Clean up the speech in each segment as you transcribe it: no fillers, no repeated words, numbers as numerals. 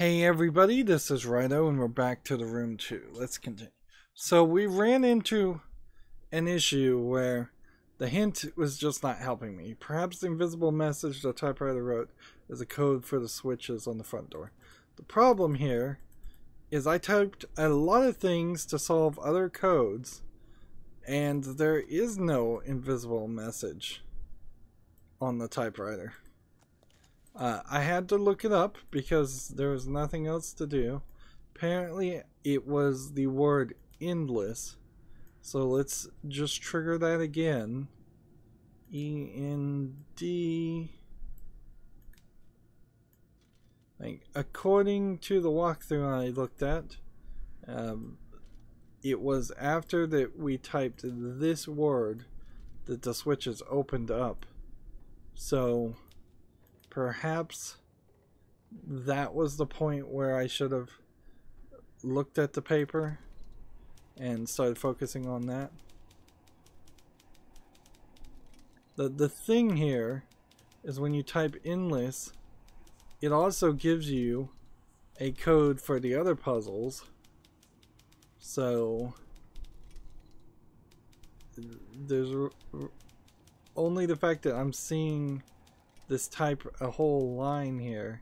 Hey everybody, this is Rydo and we're back to the room 2. Let's continue. So we ran into an issue where the hint was just not helping me. Perhaps the invisible message the typewriter wrote is a code for the switches on the front door. The problem here is I typed a lot of things to solve other codes and there is no invisible message on the typewriter. I had to look it up because there was nothing else to do. Apparently it was the word endless. So let's just trigger that again. E-N-D. According to the walkthrough I looked at, it was after that we typed this word that the switches opened up. So perhaps that was the point where I should have looked at the paper and started focusing on that. The thing here is when you type endless, it also gives you a code for the other puzzles. So there's only the fact that I'm seeing this type a whole line here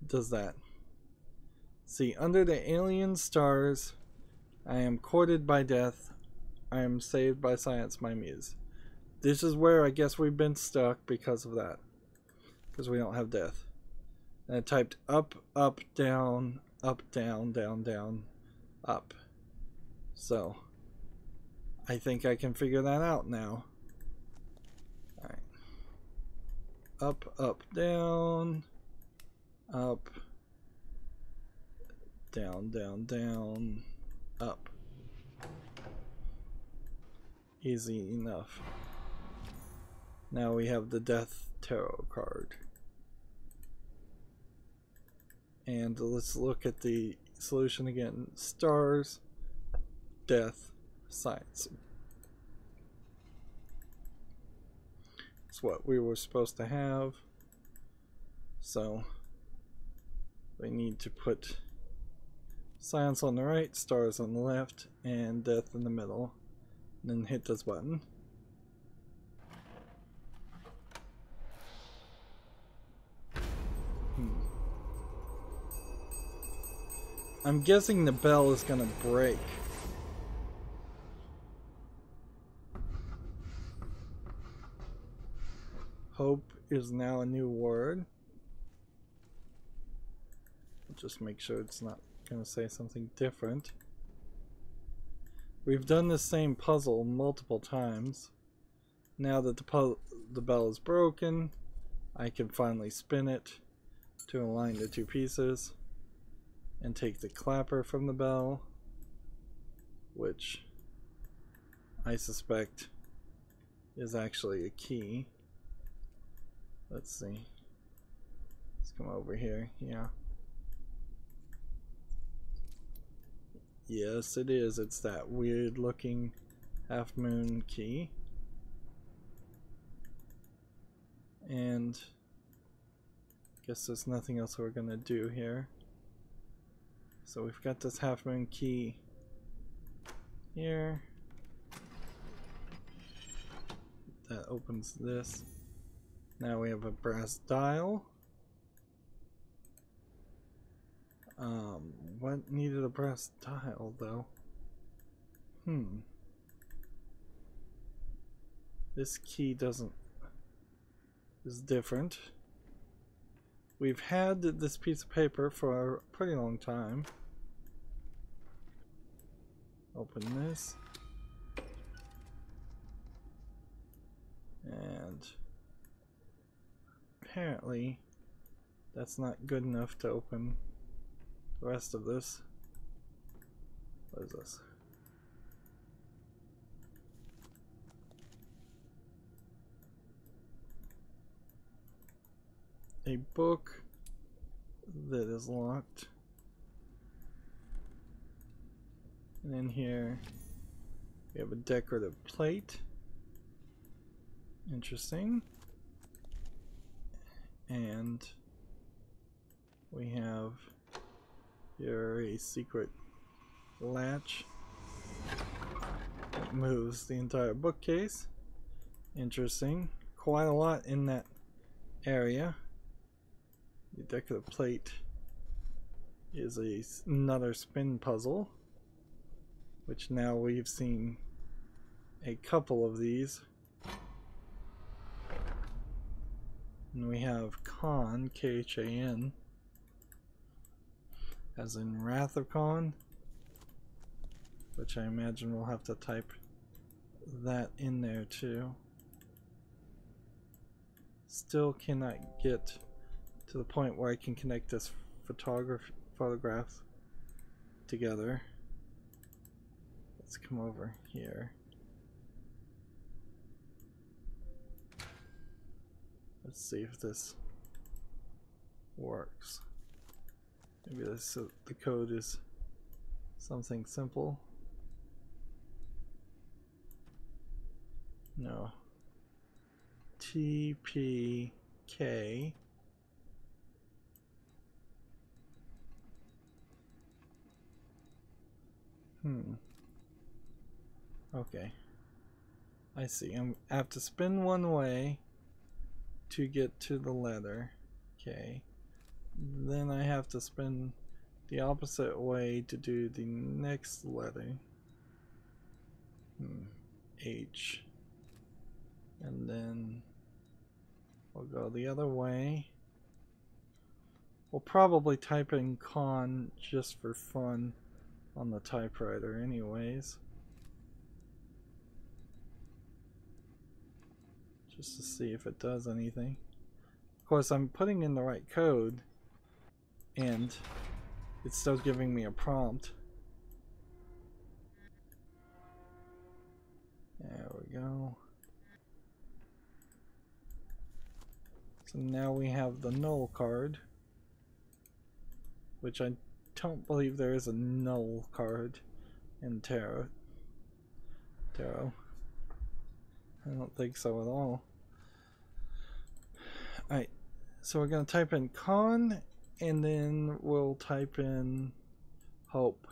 does that. See, under the alien stars, I am courted by death, I am saved by science, my muse. This is where I guess we've been stuck because of that, because we don't have death. And I typed up, up, down, down, down, up. So I think I can figure that out now. Alright. Up, up, down, up, down, down, down, up. Easy enough. Now we have the Death Tarot card. And let's look at the solution again. Stars, death, science. It's what we were supposed to have. So we need to put science on the right, stars on the left, and death in the middle. And then hit this button. I'm guessing the bell is gonna break. Hope is now a new word. Just make sure it's not gonna say something different. We've done the same puzzle multiple times. Now that the bell is broken, I can finally spin it to align the two pieces and take the clapper from the bell, which I suspect is actually a key. Let's see. Let's come over here. Yeah. Yes, it is. It's that weird looking half moon key. And I guess there's nothing else we're gonna do here. So we've got this half moon key here. That opens this. Now we have a brass dial. What needed a brass dial though? This key is different. We've had this piece of paper for a pretty long time. Open this. And apparently that's not good enough to open the rest of this. What is this? A book that is locked. And in here we have a decorative plate. Interesting. And We have here a secret latch that moves the entire bookcase. Interesting. Quite a lot in that area. The deck of the plate is another spin puzzle, which now we've seen a couple of these. And we have Khan, Khan, as in Wrath of Khan, which I imagine we'll have to type that in there too. Still cannot get to the point where I can connect this photographs together. Let's come over here. Let's see if this works. Maybe the code is something simple. No. TPK. Okay. I see. I have to spin one way to get to the letter K. Then I have to spin the opposite way to do the next letter. H. And then we'll go the other way. We'll probably type in Con just for fun on the typewriter anyways. Just to see if it does anything. Of course, I'm putting in the right code and it's still giving me a prompt. There we go. So now we have the null card, which I don't believe there is a null card in tarot. I don't think so at all. Alright, so we're going to type in Con, and then we'll type in Hope.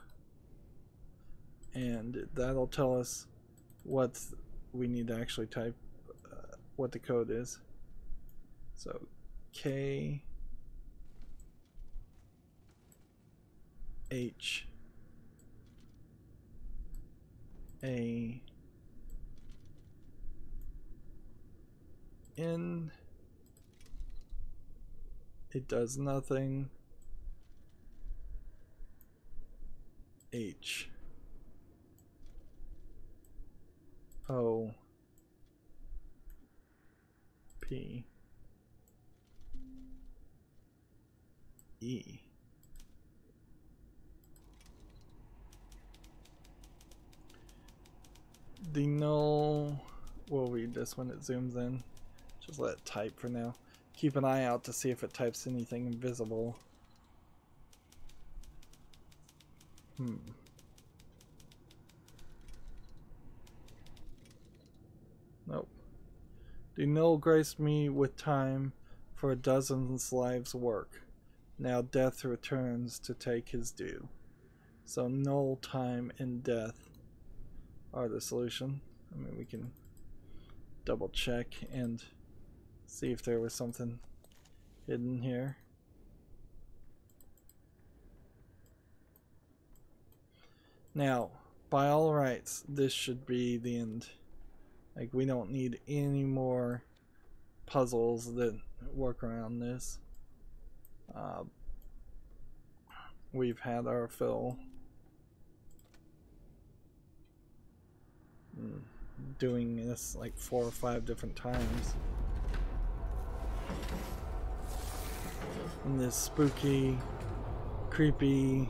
And that'll tell us what we need to actually type, what the code is. So K H A N. It does nothing. H O P E. The null, we'll read this when it zooms in. Just let it type for now. Keep an eye out to see if it types anything invisible. Nope. The null graced me with time for a dozen's lives' work. Now death returns to take his due. So null, time, and death are the solution. I mean, we can double check and see if there was something hidden here. Now, by all rights, this should be the end. Like, we don't need any more puzzles that work around this. We've had our fill. Doing this like 4 or 5 different times. In this spooky, creepy,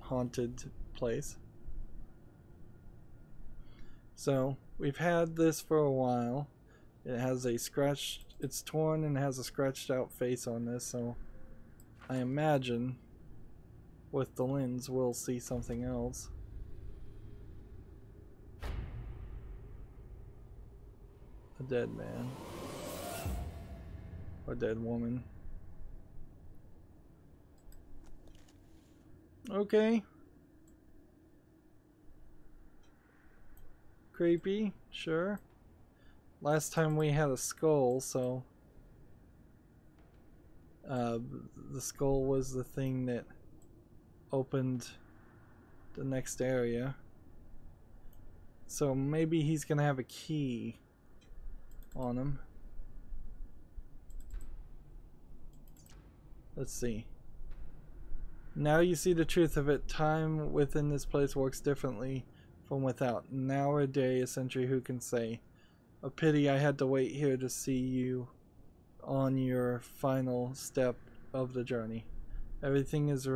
haunted place. So we've had this for a while. It has a scratched, it's torn and has a scratched out face on this, so I imagine with the lens we'll see something else. A dead man. Or dead woman. Okay. Creepy, sure. Last time we had a skull, so the skull was the thing that opened the next area. So maybe he's gonna have a key on him. Let's see. Now you see the truth of it. Time within this place works differently from without. Now or day, a century, who can say? A pity I had to wait here to see you on your final step of the journey. Everything is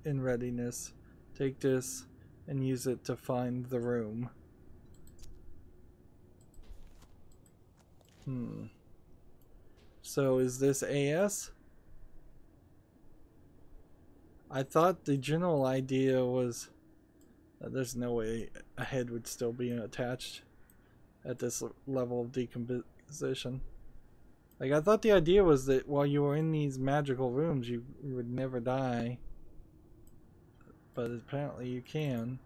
in readiness. Take this and use it to find the room. So is this AS? I thought the general idea was that there's no way a head would still be attached at this level of decomposition. Like, I thought the idea was that while you were in these magical rooms, you would never die. But apparently you can.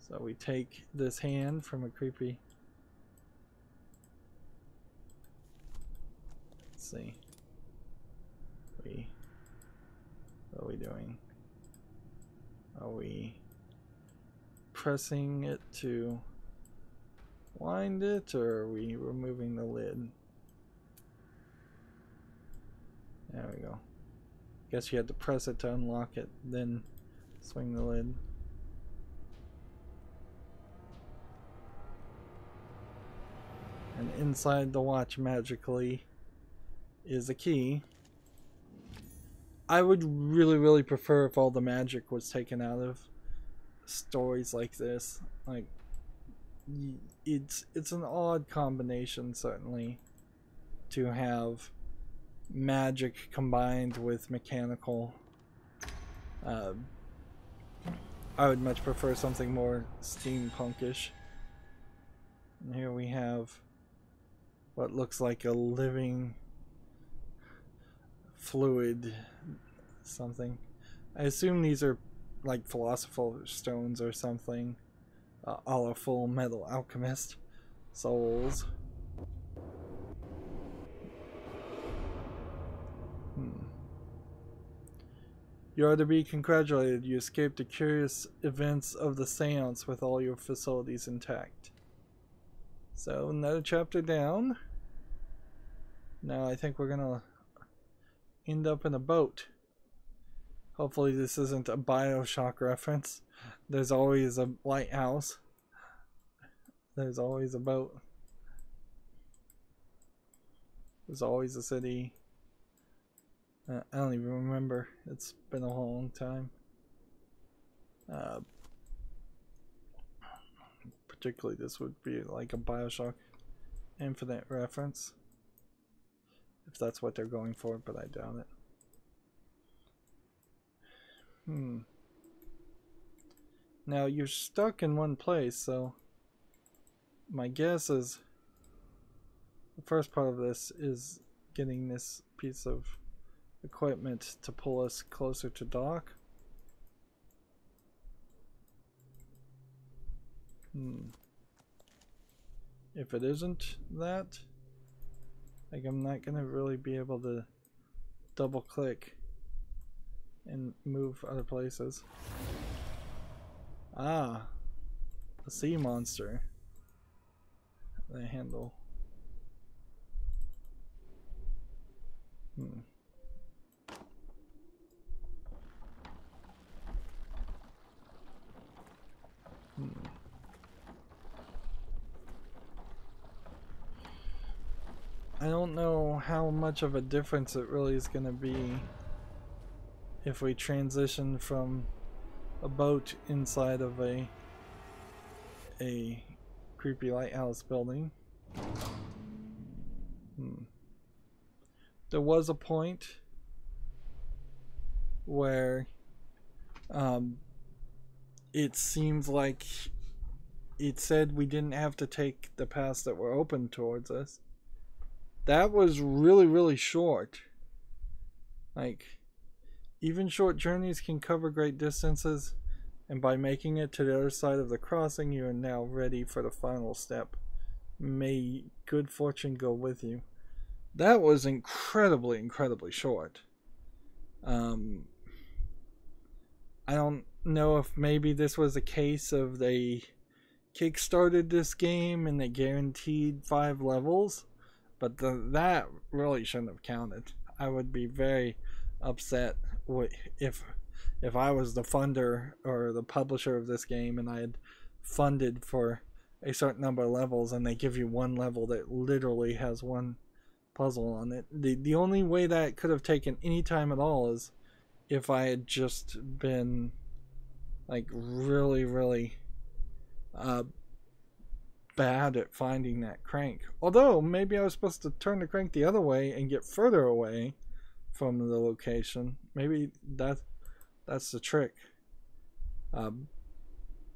So we take this hand from a creepy... Let's see. What are we doing? Are we pressing it to wind it, or are we removing the lid? There we go. Guess you had to press it to unlock it, then swing the lid. And inside the watch magically is a key. I would really prefer if all the magic was taken out of stories like this. Like, it's an odd combination, certainly, to have magic combined with mechanical. I would much prefer something more steampunkish. And here we have what looks like a living fluid something. I assume these are like philosopher's stones or something, a la Full Metal Alchemist souls. You are to be congratulated. You escaped the curious events of the seance with all your facilities intact. So, another chapter down. Now I think we're gonna end up in a boat. Hopefully this isn't a BioShock reference. There's always a lighthouse. There's always a boat. There's always a city. I don't even remember. It's been a long time. Particularly this would be like a BioShock Infinite reference. If that's what they're going for, but I doubt it. Now you're stuck in one place, so my guess is the first part of this is getting this piece of equipment to pull us closer to dock. If it isn't that, like, I'm not gonna really be able to double click and move other places. Ah, a sea monster. The handle. I don't know how much of a difference it really is going to be if we transition from a boat inside of a creepy lighthouse building. There was a point where it seems like it said we didn't have to take the paths that were open towards us. That was really, really short. Like, even short journeys can cover great distances, and by making it to the other side of the crossing, you are now ready for the final step. May good fortune go with you. That was incredibly, incredibly short. I don't know if maybe this was a case of they kickstarted this game and they guaranteed 5 levels, but that really shouldn't have counted. I would be very upset if I was the funder or the publisher of this game and I had funded for a certain number of levels and they give you one level that literally has one puzzle on it. The only way that could have taken any time at all is if I had just been like really, really bad at finding that crank. Although maybe I was supposed to turn the crank the other way and get further away from the location. Maybe that's the trick.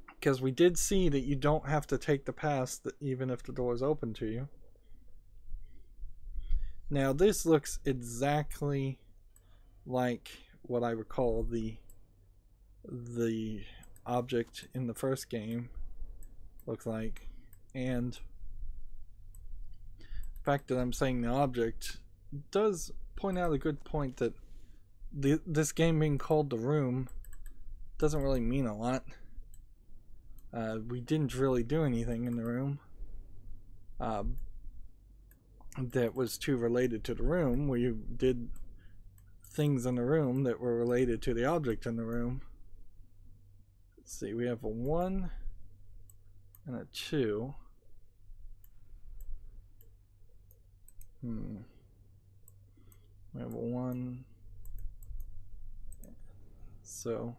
Because we did see that you don't have to take the pass even if the door is open to you. Now this looks exactly like what I recall the object in the first game looked like, and the fact that I'm saying the object does point out a good point that this game being called The Room doesn't really mean a lot. We didn't really do anything in the room that was too related to the room. We did things in the room that were related to the object in the room. Let's see, we have a 1 and a 2. We have a 1. So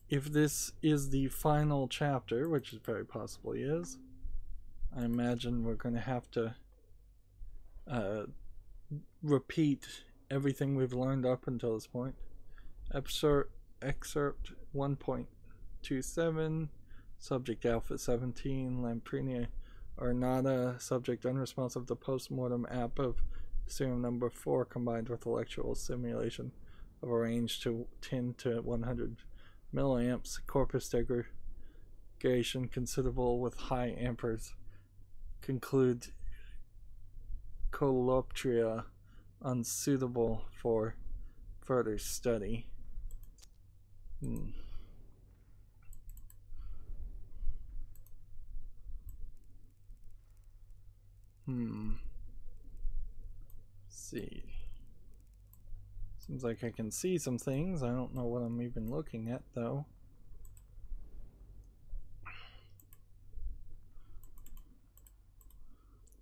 if this is the final chapter, which it very possibly is, I imagine we're going to have to repeat everything we've learned up until this point. Excerpt 1.27, subject alpha 17, Lamprinia ornata, subject unresponsive to postmortem app of serum number 4 combined with electrical simulation of a range to 10 to 100 milliamps, corpus degradation considerable with high amperes, conclude coloptria unsuitable for further study. See. Seems like I can see some things. I don't know what I'm even looking at though.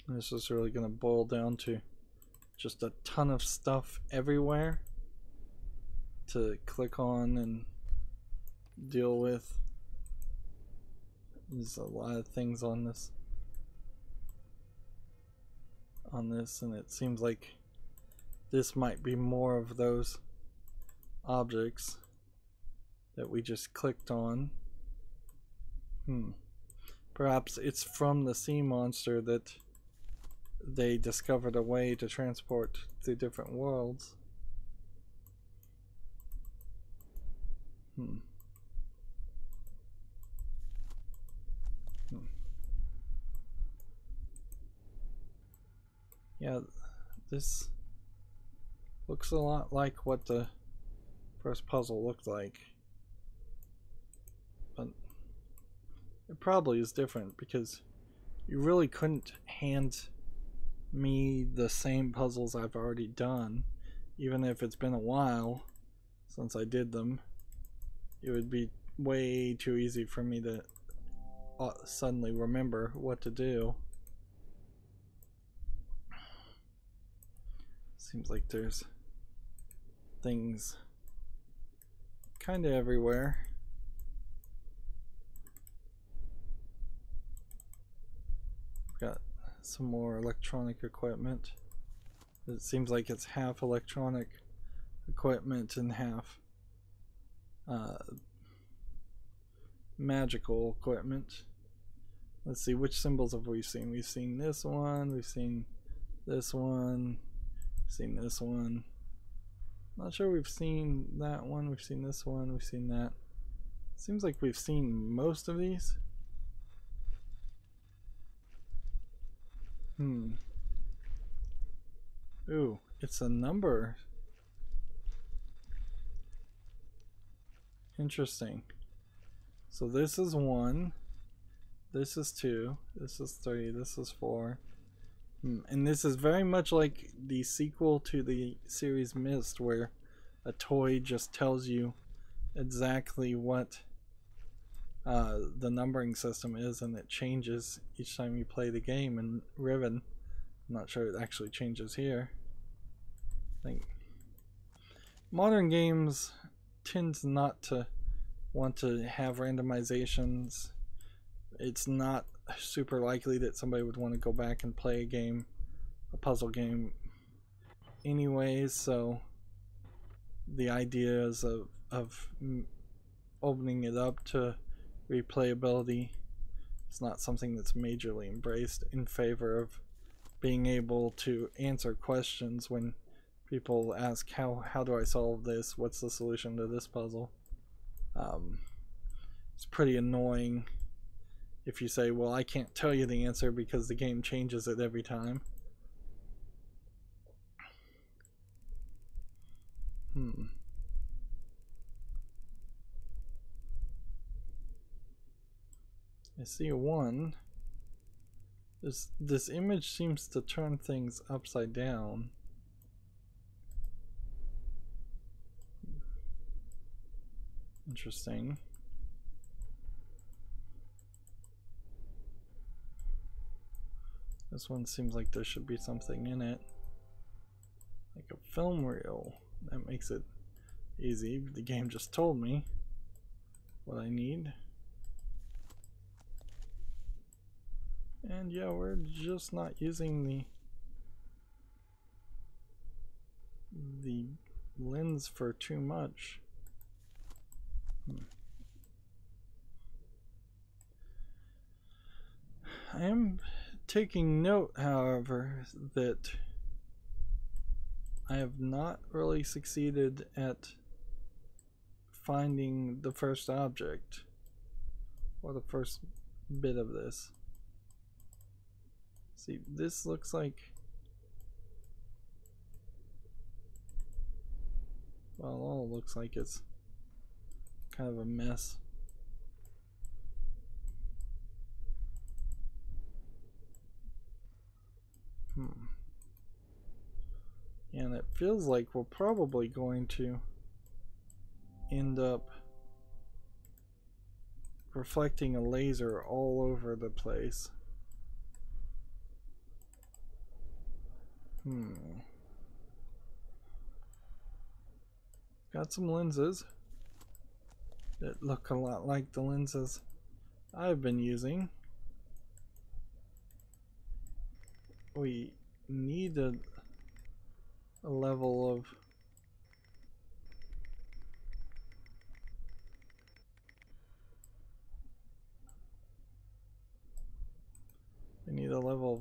This is really going to boil down to just a ton of stuff everywhere to click on and deal with. There's a lot of things on this and it seems like this might be more of those objects that we just clicked on. Perhaps it's from the sea monster that they discovered a way to transport to different worlds. Yeah, this looks a lot like what the first puzzle looked like, but it probably is different because you really couldn't hand me the same puzzles I've already done. Even if it's been a while since I did them, it would be way too easy for me to suddenly remember what to do. Seems like there's things kind of everywhere. Got some more electronic equipment. It seems like it's half electronic equipment and half magical equipment. Let's see, which symbols have we seen? We've seen this one, we've seen This one. Seen this one. Not sure we've seen that one. We've seen this one. We've seen that. Seems like we've seen most of these. Ooh, it's a number. Interesting. So this is 1. This is 2. This is 3. This is 4. And this is very much like the sequel to the series Myst, where a toy just tells you exactly what the numbering system is, and it changes each time you play the game. And Riven, I'm not sure it actually changes here. I think modern games tend not to want to have randomizations. It's not super likely that somebody would want to go back and play a puzzle game anyways, so the ideas of opening it up to replayability is not something that's majorly embraced, in favor of being able to answer questions when people ask how do I solve this, what's the solution to this puzzle. It's pretty annoying if you say, well, I can't tell you the answer because the game changes it every time. I see a 1. This image seems to turn things upside down. Interesting. This one seems like there should be something in it, like a film reel. That makes it easy. The game just told me what I need. And yeah, we're just not using the lens for too much. I am taking note, however, that I have not really succeeded at finding the first object, or the first bit of this. See, this looks like, well, it all looks like it's kind of a mess. And it feels like we're probably going to end up reflecting a laser all over the place. Got some lenses that look a lot like the lenses I've been using. We need a level of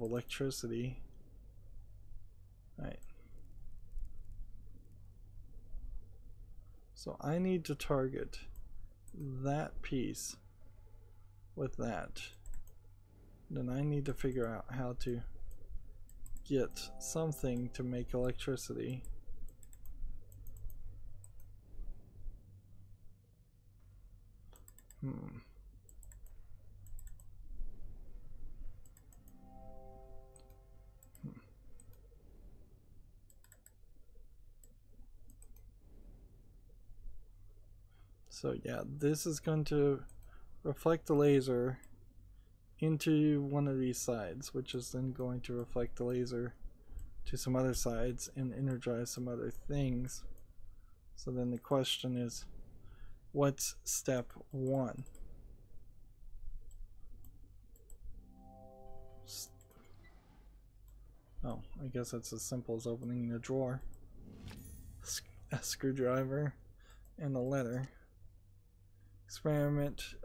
electricity. Right. So I need to target that piece with that. Then I need to figure out how to get something to make electricity. So yeah, this is going to reflect the laser into one of these sides, which is then going to reflect the laser to some other sides and energize some other things. So then the question is, what's step 1? Oh, I guess it's as simple as opening the drawer, a screwdriver, and a letter. Experiment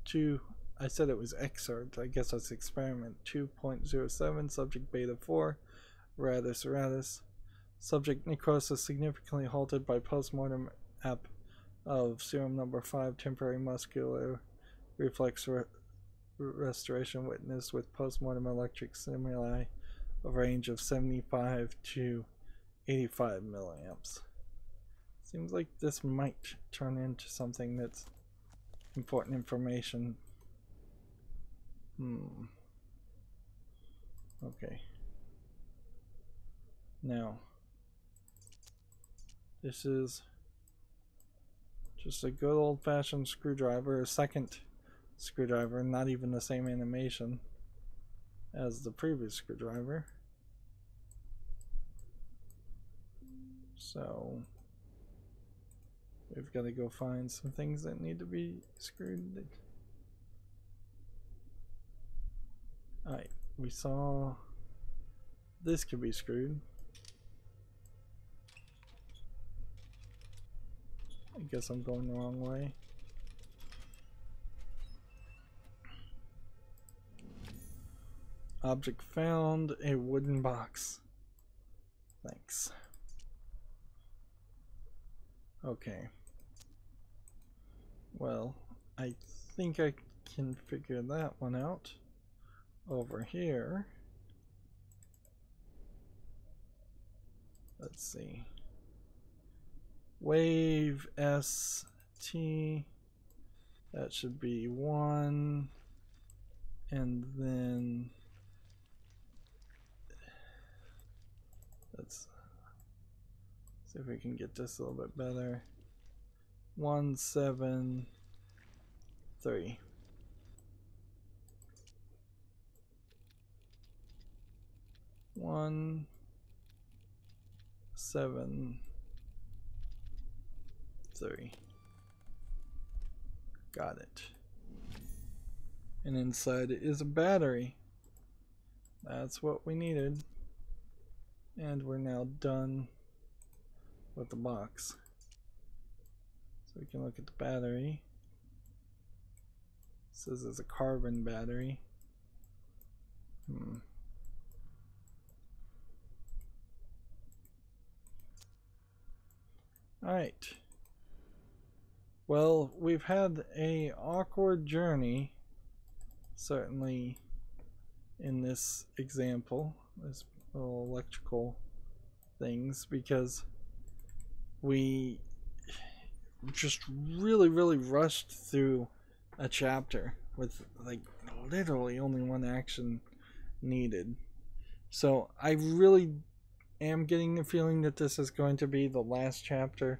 2, I said it was excerpt, I guess that's experiment 2.07, subject beta 4, Ratus. Subject necrosis significantly halted by postmortem app of serum number 5. Temporary muscular reflex restoration witnessed with postmortem electric stimuli of range of 75 to 85 milliamps. Seems like this might turn into something that's important information. Okay. Now, this is just a good old-fashioned screwdriver, a second screwdriver, not even the same animation as the previous screwdriver. So we've got to go find some things that need to be screwed. Alright, we saw this could be screwed. I guess I'm going the wrong way. Object found, a wooden box. Thanks. Okay. Well, I think I can figure that one out. Over here. Let's see. Wave ST. That should be 1. And then let's see if we can get this a little bit better. 1 7 3. 1 7 3. Got it. And inside it is a battery. That's what we needed. And we're now done with the box. So we can look at the battery. It says it's a carbon battery. Alright. Well, we've had an awkward journey, certainly in this example, this little electrical things, because we just really rushed through a chapter with like literally only one action needed. So I really am getting the feeling that this is going to be the last chapter.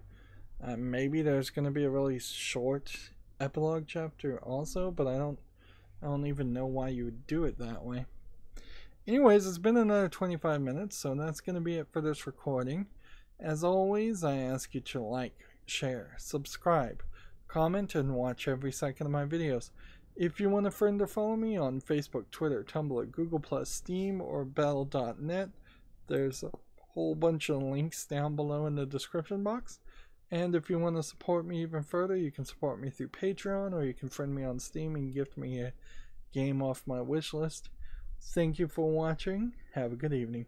Maybe there's going to be a really short epilogue chapter also, but I don't even know why you would do it that way. Anyways, it's been another 25 minutes, so that's going to be it for this recording. As always, I ask you to like, share, subscribe, comment, and watch every second of my videos. If you want a friend to follow me on Facebook, Twitter, Tumblr, Google+, Steam, or Battle.net, there's a whole bunch of links down below in the description box. And if you want to support me even further, you can support me through Patreon, or you can friend me on Steam and gift me a game off my wish list. Thank you for watching. Have a good evening.